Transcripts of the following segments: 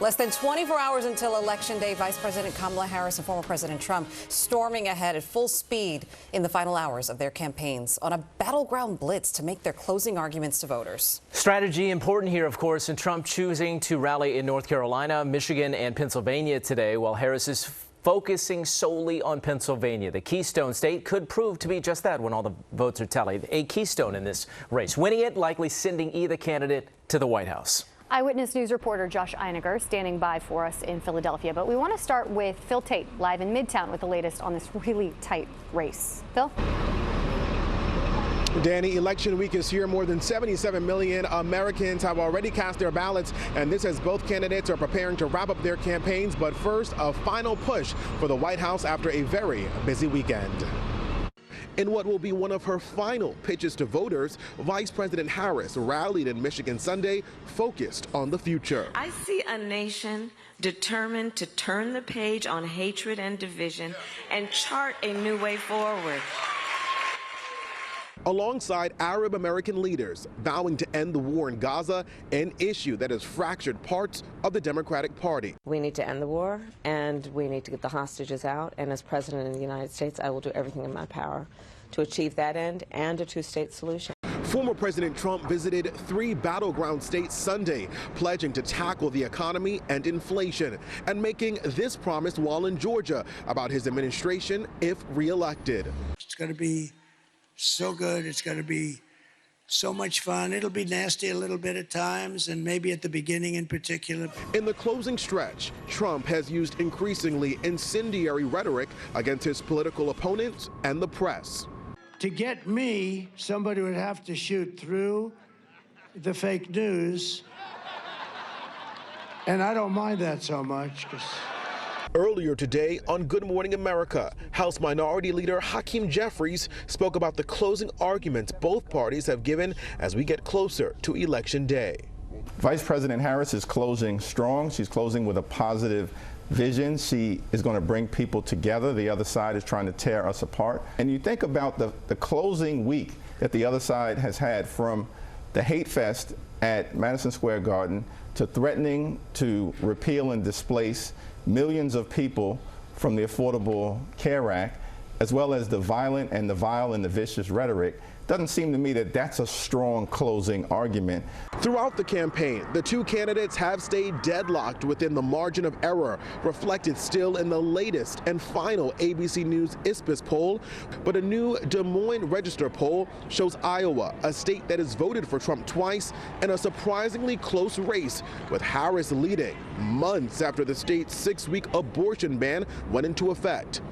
Less than 24 hours until Election Day, Vice President Kamala Harris and former President Trump storming ahead at full speed in the final hours of their campaigns on a battleground blitz to make their closing arguments to voters. Strategy important here, of course, and Trump choosing to rally in North Carolina, Michigan, and Pennsylvania today, while Harris is focusing solely on Pennsylvania. The Keystone State could prove to be just that when all the votes are tallied. A keystone in this race. Winning it, likely sending either candidate to the White House. Eyewitness News reporter Josh Einiger standing by for us in Philadelphia. But we want to start with Phil Taitt, live in Midtown with the latest on this really tight race. Phil? Danny, election week is here. More than 77 million Americans have already cast their ballots, and this as both candidates are preparing to wrap up their campaigns. But first, a final push for the White House after a very busy weekend. In what will be one of her final pitches to voters, Vice President Harris rallied in Michigan Sunday, focused on the future. I see a nation determined to turn the page on hatred and division and chart a new way forward. Alongside Arab American leaders vowing to end the war in Gaza, an issue that has fractured parts of the Democratic Party. We need to end the war, and we need to get the hostages out. And as President of the United States, I will do everything in my power to achieve that end and a two-state solution. Former President Trump visited 3 battleground states Sunday, pledging to tackle the economy and inflation, and making this promise while in Georgia about his administration if reelected. It's going to be so good. It's going to be so much fun. It'll be nasty a little bit at times, and maybe at the beginning in particular. In the closing stretch, Trump has used increasingly incendiary rhetoric against his political opponents and the press. To get me, somebody would have to shoot through the fake news, and I don't mind that so much. Earlier today on Good Morning America, House Minority Leader Hakeem Jeffries spoke about the closing arguments both parties have given as we get closer to Election Day. Vice President Harris is closing strong. She's closing with a positive vision. She is going to bring people together. The other side is trying to tear us apart. And you think about the closing week that the other side has had, from the hate fest at Madison Square Garden to threatening to repeal and displace millions of people from the Affordable Care Act, as well as the violent and the vile and the vicious rhetoric. Doesn't seem to me that that's a strong closing argument. Throughout the campaign, the two candidates have stayed deadlocked within the margin of error, reflected still in the latest and final ABC News ISPIS poll. But a new Des Moines Register poll shows Iowa, a state that has voted for Trump twice, in a surprisingly close race, with Harris leading months after the state's 6-week abortion ban went into effect.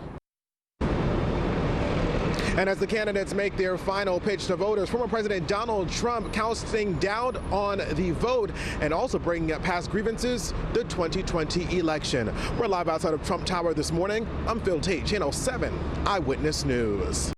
And as the candidates make their final pitch to voters, former President Donald Trump casting doubt on the vote and also bringing up past grievances, the 2020 election. We're live outside of Trump Tower this morning. I'm Phil Taitt, Channel 7 Eyewitness News.